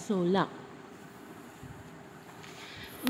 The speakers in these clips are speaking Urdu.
16।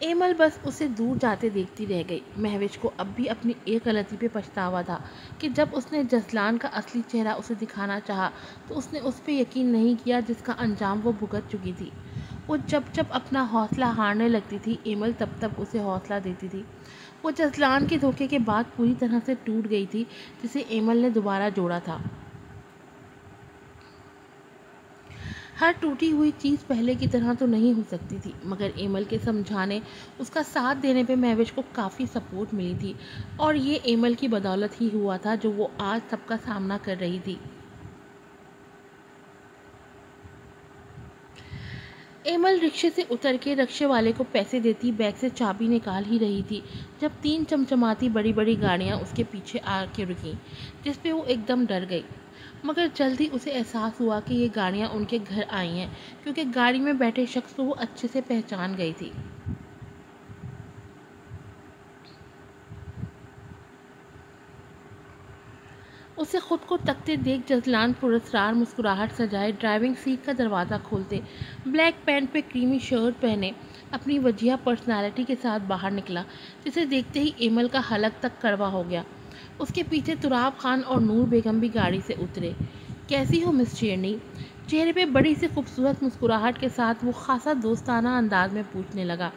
ایمل بس اسے دور جاتے دیکھتی رہ گئی۔ مہوش کو اب بھی اپنی ایک غلطی پہ پچھتاوا تھا کہ جب اس نے جزلان کا اصلی چہرہ اسے دکھانا چاہا تو اس نے اس پہ یقین نہیں کیا جس کا انجام وہ بھگت چکی تھی۔ وہ جب اپنا حوصلہ ہارنے لگتی تھی، ایمل تب تک اسے حوصلہ دیتی تھی۔ وہ جزلان کے دھوکے کے بعد پوری طرح سے ٹوٹ گئی تھی جسے ایمل نے دوبارہ جوڑا تھا۔ ہر ٹوٹی ہوئی چیز پہلے کی طرح تو نہیں ہو سکتی تھی، مگر ایمل کے سمجھانے، اس کا ساتھ دینے پہ مہوش کو کافی سپورٹ ملی تھی، اور یہ ایمل کی بدولت ہی ہوا تھا جو وہ آج سب کا سامنا کر رہی تھی۔ ایمل رکشے سے اتر کے رکشے والے کو پیسے دیتی بیگ سے چابی نکال ہی رہی تھی جب 3 چمچماتی بڑی بڑی گاڑیاں اس کے پیچھے آ کے رکیں، جس پہ وہ ایک دم ڈر گئی۔ مگر جلد ہی اسے احساس ہوا کہ یہ گاڑیاں ان کے گھر آئی ہیں، کیونکہ گاڑی میں بیٹھے شخص کو وہ اچھے سے پہچان گئی تھی۔ اسے خود کو تکتے دیکھ جزلان پراسرار مسکراہٹ سجائے ڈرائیونگ سیٹ کا دروازہ کھولتے، بلیک پینٹ پہ کریمی شرٹ پہنے، اپنی وجیہہ پرسنالٹی کے ساتھ باہر نکلا، جسے دیکھتے ہی ایمل کا حلق تک کڑوا ہو گیا۔ اس کے پیچھے تراب خان اور نور بیگم بھی گاڑی سے اترے۔ کیسی ہو مس شیرنی؟ چہرے پہ بڑی سی خوبصورت مسکراہٹ کے ساتھ وہ خاصا دوستانہ انداز میں پوچھنے لگا۔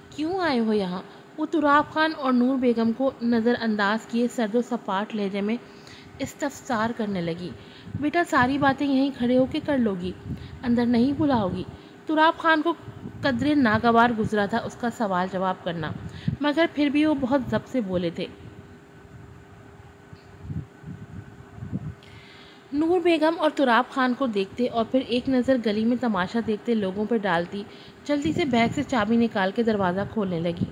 کیوں آئے ہو یہاں؟ وہ تراب خان اور نور بیگم کو نظر انداز کیے سرد و سپاٹ لہجے میں استفسار کرنے لگی۔ بیٹا ساری باتیں یہیں کھڑے ہو کے کر لوگی، اندر نہیں بلاؤ گی؟ تراب خان کو قدرے ناگوار گزرا تھا اس کا سوال جواب کرنا، مگر پھر بھی وہ بہت ضبط سے بولے تھے۔ نور بیگم اور تراب خان کو دیکھتے اور پھر ایک نظر گلی میں تماشا دیکھتے لوگوں پہ ڈالتی، جلدی سے بیگ سے چابی نکال کے دروازہ کھولنے لگی۔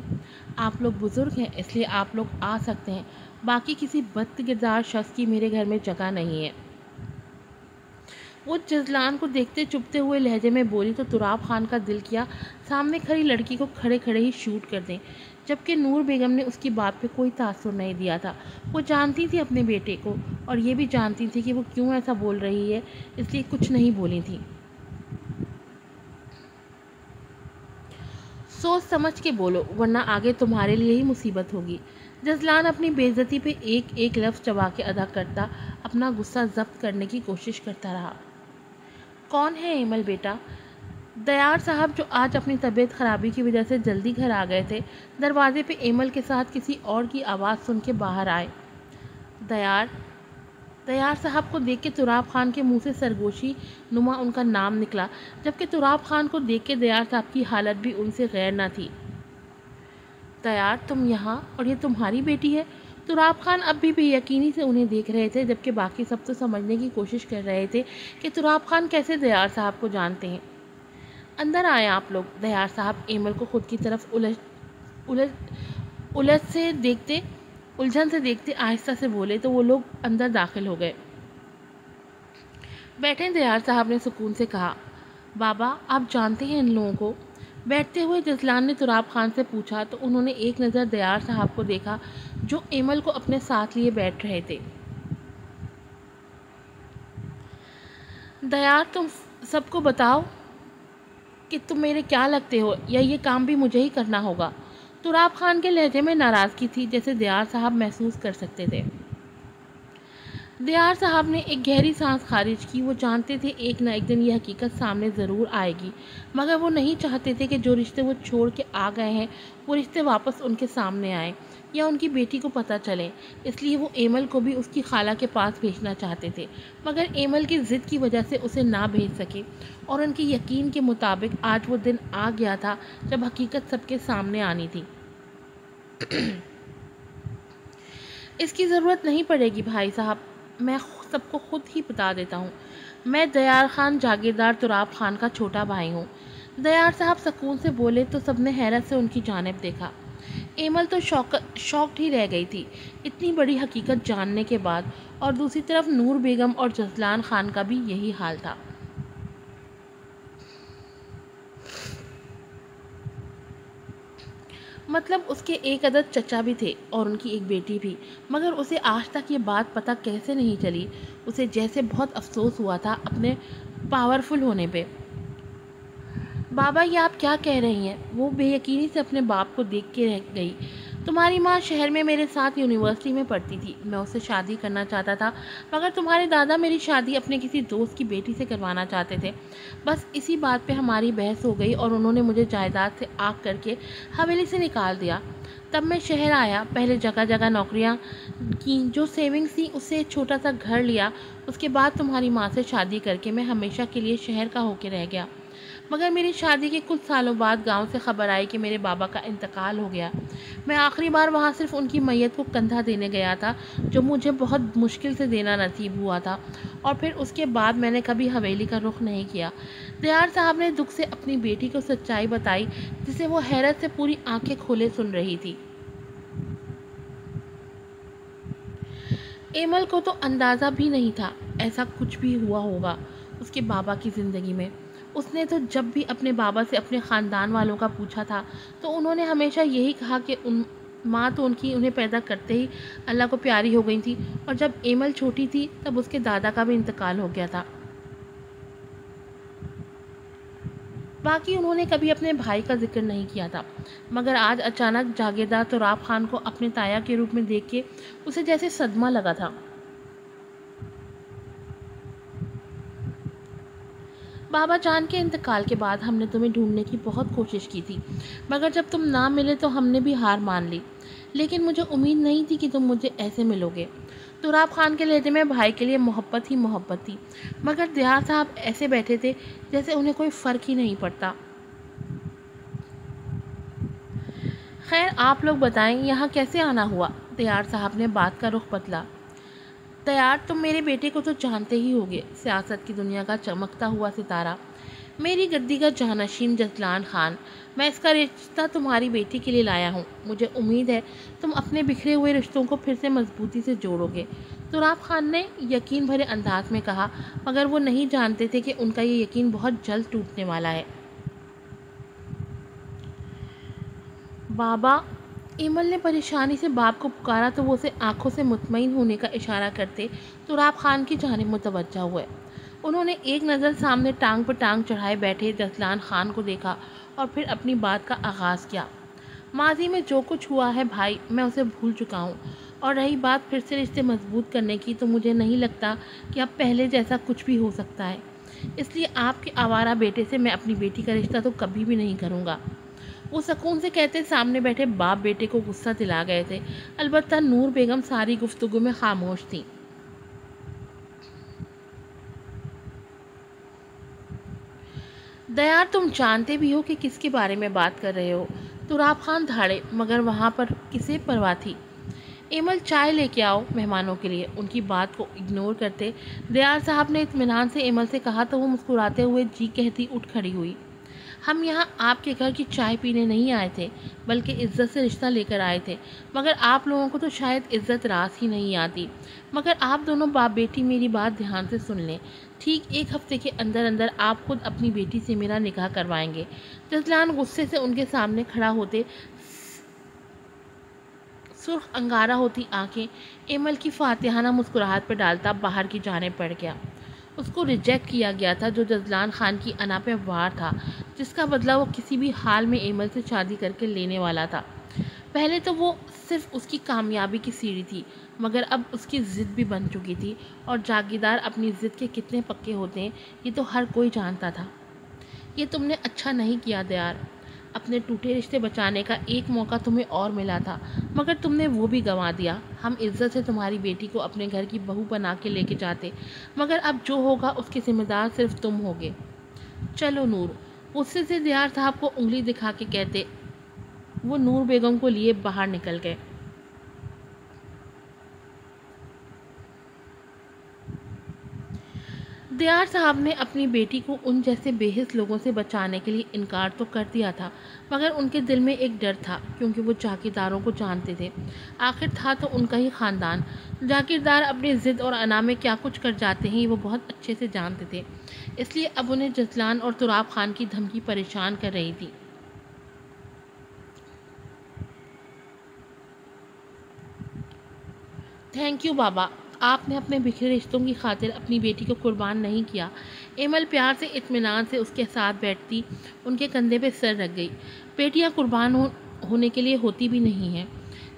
آپ لوگ بزرگ ہیں، اس لیے آپ لوگ آ سکتے ہیں، باقی کسی بد کردار شخص کی میرے گھر میں جگہ نہیں ہے۔ وہ جزلان کو دیکھتے چپتے ہوئے لہجے میں بولی تو تراب خان کا دل کیا سامنے کھڑی لڑکی کو کھڑے کھڑے ہی شوٹ کر دیں، جبکہ نور بیگم نے اس کی بات پہ کوئی تاثر نہیں دیا تھا۔ وہ جانتی تھی اپنے بیٹے کو، اور یہ بھی جانتی تھی کہ وہ کیوں ایسا بول رہی ہے، اس لیے کچھ نہیں بولی تھی۔ سوچ سمجھ کے بولو، ورنہ آگے تمہارے لیے ہی مصیبت ہوگی۔ جزلان اپنی بے عزتی پہ ایک ایک لفظ چبا کے ادا کرتا اپنا غصہ ضبط کرنے کی کوشش کرتا رہا۔ کون ہے ایمل بیٹا؟ دیار صاحب جو آج اپنی طبیعت خرابی کی وجہ سے جلدی گھر آ گئے تھے، دروازے پہ ایمل کے ساتھ کسی اور کی آواز سن کے باہر آئے۔ دیار صاحب کو دیکھ کے تراب خان کے منہ سے سرگوشی نما ان کا نام نکلا، جبکہ تراب خان کو دیکھ کے دیار صاحب کی حالت بھی ان سے غیر نہ تھی۔ دیار تم یہاں، اور یہ تمہاری بیٹی ہے؟ تراب خان اب بھی بے یقینی سے انہیں دیکھ رہے تھے، جبکہ باقی سب تو سمجھنے کی کوشش کر رہے تھے کہ تراب خان کیسے دیار صاحب کو جانتے ہیں۔ اندر آئے آپ لوگ۔ دیار صاحب ایمل کو خود کی طرف الجھن سے دیکھتے آہستہ سے بولے تو وہ لوگ اندر داخل ہو گئے۔ بیٹھیں، دیار صاحب نے سکون سے کہا۔ بابا آپ جانتے ہیں ان لوگوں کو؟ بیٹھتے ہوئے جزلان نے تراب خان سے پوچھا تو انہوں نے ایک نظر دیار صاحب کو دیکھا جو ایمل کو اپنے ساتھ لیے بیٹھ رہے تھے۔ دیار تم سب کو بتاؤ کہ تم میرے کیا لگتے ہو، یا یہ کام بھی مجھے ہی کرنا ہوگا؟ تراب خان کے لہجے میں ناراضگی تھی جیسے دیار صاحب محسوس کر سکتے تھے۔ دیار صاحب نے ایک گہری سانس خارج کی۔ وہ جانتے تھے ایک نہ ایک دن یہ حقیقت سامنے ضرور آئے گی، مگر وہ نہیں چاہتے تھے کہ جو رشتے وہ چھوڑ کے آ گئے ہیں وہ رشتے واپس ان کے سامنے آئیں یا ان کی بیٹی کو پتہ چلیں۔ اس لیے وہ ایمل کو بھی اس کی خالہ کے پاس بھیجنا چاہتے تھے، مگر ایمل کی ضد کی وجہ سے اسے نہ بھیج سکے، اور ان کے یقین کے مطابق آج وہ دن آ گیا تھا جب حقیقت سب کے سامنے آنی تھی۔ اس کی ضرورت نہیں پڑے گی بھائی صاحب، میں سب کو خود ہی بتا دیتا ہوں۔ میں دیار خان جاگیردار تراب خان کا چھوٹا بھائی ہوں۔ دیار صاحب سکون سے بولے تو سب نے حیرت سے ان کی جانب دیکھا۔ ایمل تو شاکڈ ہی رہ گئی تھی اتنی بڑی حقیقت جاننے کے بعد، اور دوسری طرف نور بیگم اور جزلان خان کا بھی یہی حال تھا۔ مطلب اس کے ایک عدد چچا بھی تھے اور ان کی ایک بیٹی بھی، مگر اسے آج تک یہ بات پتہ کیسے نہیں چلی۔ اسے جیسے بہت افسوس ہوا تھا اپنے پاورفل ہونے پہ۔ بابا یہ آپ کیا کہہ رہی ہیں؟ وہ بے یقینی سے اپنے باپ کو دیکھ کے رہ گئی۔ تمہاری ماں شہر میں میرے ساتھ یونیورسٹی میں پڑھتی تھی، میں اسے شادی کرنا چاہتا تھا، مگر تمہارے دادا میری شادی اپنے کسی دوست کی بیٹی سے کروانا چاہتے تھے۔ بس اسی بات پہ ہماری بحث ہو گئی اور انہوں نے مجھے جائیداد سے آگ کر کے حویلی سے نکال دیا۔ تب میں شہر آیا، پہلے جگہ جگہ نوکریاں کی، جو سیونگز تھی اس سے ایک چھوٹا سا گھر لیا۔ اس کے بعد تمہاری ماں سے شادی کر کے میں ہمیشہ کے لیے شہر کا ہو کے رہ گیا۔ مگر میری شادی کے کچھ سالوں بعد گاؤں سے خبر آئی کہ میرے بابا کا انتقال ہو گیا۔ میں آخری بار وہاں صرف ان کی میت کو کندھا دینے گیا تھا، جو مجھے بہت مشکل سے دینا نصیب ہوا تھا، اور پھر اس کے بعد میں نے کبھی حویلی کا رخ نہیں کیا۔ دیار صاحب نے دکھ سے اپنی بیٹی کو سچائی بتائی، جسے وہ حیرت سے پوری آنکھیں کھولے سن رہی تھی۔ ایمل کو تو اندازہ بھی نہیں تھا ایسا کچھ بھی ہوا ہوگا اس کے بابا کی زندگی میں۔ اس نے تو جب بھی اپنے بابا سے اپنے خاندان والوں کا پوچھا تھا تو انہوں نے ہمیشہ یہی کہا کہ ماں تو ان کی انہیں پیدا کرتے ہی اللہ کو پیاری ہو گئی تھی، اور جب ایمل چھوٹی تھی تب اس کے دادا کا بھی انتقال ہو گیا تھا۔ باقی انہوں نے کبھی اپنے بھائی کا ذکر نہیں کیا تھا، مگر آج اچانک جاگیردار تراب خان کو اپنے تایا کے روپ میں دیکھ کے اسے جیسے صدمہ لگا تھا۔ بابا جان کے انتقال کے بعد ہم نے تمہیں ڈھونڈنے کی بہت کوشش کی تھی، مگر جب تم نہ ملے تو ہم نے بھی ہار مان لی، لیکن مجھے امید نہیں تھی کہ تم مجھے ایسے ملو گے۔ تراب خان کے لہجے میں بھائی کے لیے محبت ہی محبت تھی، مگر دیار صاحب ایسے بیٹھے تھے جیسے انہیں کوئی فرق ہی نہیں پڑتا۔ خیر آپ لوگ بتائیں یہاں کیسے آنا ہوا؟ دیار صاحب نے بات کا رخ بدلا۔ دیار تم میرے بیٹے کو تو جانتے ہی ہوگے، سیاست کی دنیا کا چمکتا ہوا ستارہ، میری گدی کا جانشین جزلان خان۔ میں اس کا رشتہ تمہاری بیٹی کے لیے لایا ہوں، مجھے امید ہے تم اپنے بکھرے ہوئے رشتوں کو پھر سے مضبوطی سے جوڑو گے، تراب خان نے یقین بھرے انداز میں کہا، مگر وہ نہیں جانتے تھے کہ ان کا یہ یقین بہت جلد ٹوٹنے والا ہے۔ بابا، ایمل نے پریشانی سے باپ کو پکارا تو وہ اسے آنکھوں سے مطمئن ہونے کا اشارہ کرتے تراب خان کی جانب متوجہ ہوئے۔ انہوں نے ایک نظر سامنے ٹانگ پر ٹانگ چڑھائے بیٹھے جزلان خان کو دیکھا اور پھر اپنی بات کا آغاز کیا۔ ماضی میں جو کچھ ہوا ہے بھائی، میں اسے بھول چکا ہوں، اور رہی بات پھر سے رشتے مضبوط کرنے کی، تو مجھے نہیں لگتا کہ اب پہلے جیسا کچھ بھی ہو سکتا ہے، اس لیے آپ کے آوارہ بیٹے سے میں اپنی بیٹی کا رشتہ تو کبھی بھی نہیں کروں گا۔ وہ سکون سے کہتے سامنے بیٹھے باپ بیٹے کو غصہ دلا گئے تھے، البتہ نور بیگم ساری گفتگو میں خاموش تھی۔ دیار تم جانتے بھی ہو کہ کس کے بارے میں بات کر رہے ہو؟ تراب خان دھاڑے، مگر وہاں پر کسے پرواہ تھی؟ ایمل چائے لے کے آؤ مہمانوں کے لیے۔ ان کی بات کو اگنور کرتے دیار صاحب نے اطمینان سے ایمل سے کہا تو وہ مسکراتے ہوئے جی کہتی اٹھ کھڑی ہوئی۔ ہم یہاں آپ کے گھر کی چائے پینے نہیں آئے تھے، بلکہ عزت سے رشتہ لے کر آئے تھے، مگر آپ لوگوں کو تو شاید عزت راس ہی نہیں آتی۔ مگر آپ دونوں باپ بیٹی میری بات دھیان سے سن لیں، ٹھیک ایک ہفتے کے اندر اندر آپ خود اپنی بیٹی سے میرا نکاح کروائیں گے۔ جزلان غصے سے ان کے سامنے کھڑا ہوتے، سرخ انگارہ ہوتی آنکھیں ایمل کی فاتحانہ مسکراہٹ پر ڈالتا باہر کی جانب بڑھ گیا۔ اس کو ریجیکٹ کیا گیا تھا، جو جزلان خان کی انا پہ وار تھا، جس کا بدلہ وہ کسی بھی حال میں ایمل سے شادی کر کے لینے والا تھا۔ پہلے تو وہ صرف اس کی کامیابی کی سیڑھی تھی، مگر اب اس کی ضد بھی بن چکی تھی، اور جاگیردار اپنی ضد کے کتنے پکے ہوتے ہیں یہ تو ہر کوئی جانتا تھا۔ یہ تم نے اچھا نہیں کیا دیار، اپنے ٹوٹے رشتے بچانے کا ایک موقع تمہیں اور ملا تھا، مگر تم نے وہ بھی گنوا دیا۔ ہم عزت سے تمہاری بیٹی کو اپنے گھر کی بہو بنا کے لے کے جاتے، مگر اب جو ہوگا اس کے ذمہ دار صرف تم ہوگے۔ چلو نور، غصے سے دیار صاحب کو انگلی دکھا کے کہتے وہ نور بیگم کو لیے باہر نکل گئے۔ دیار صاحب نے اپنی بیٹی کو ان جیسے بے حس لوگوں سے بچانے کے لیے انکار تو کر دیا تھا، مگر ان کے دل میں ایک ڈر تھا، کیونکہ وہ جاگیرداروں کو جانتے تھے، آخر تھا تو ان کا ہی خاندان۔ جاگیردار اپنی ضد اور انا میں کیا کچھ کر جاتے ہیں وہ بہت اچھے سے جانتے تھے، اس لیے اب انہیں جزلان اور تراب خان کی دھمکی پریشان کر رہی تھی۔ تھینک یو بابا، آپ نے اپنے بکھرے رشتوں کی خاطر اپنی بیٹی کو قربان نہیں کیا۔ ایمل پیار سے اطمینان سے اس کے ساتھ بیٹھتی ان کے کندھے پہ سر رکھ گئی۔ بیٹیاں قربان ہونے کے لیے ہوتی بھی نہیں ہیں۔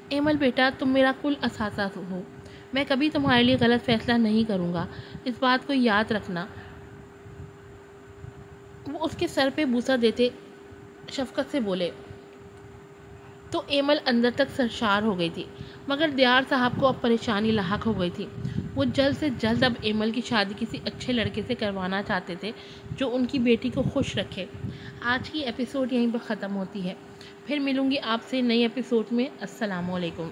ایمل بیٹا، تم میرا کل اثاثہ ہو، میں کبھی تمہارے لیے غلط فیصلہ نہیں کروں گا، اس بات کو یاد رکھنا۔ وہ اس کے سر پہ بوسہ دیتے شفقت سے بولے تو ایمل اندر تک سرشار ہو گئی تھی، مگر دیار صاحب کو اب پریشانی لاحق ہو گئی تھی۔ وہ جلد سے جلد اب ایمل کی شادی کسی اچھے لڑکے سے کروانا چاہتے تھے جو ان کی بیٹی کو خوش رکھے۔ آج کی ایپیسوڈ یہیں پر ختم ہوتی ہے، پھر ملوں گی آپ سے نئی ایپیسوڈ میں۔ السلام علیکم۔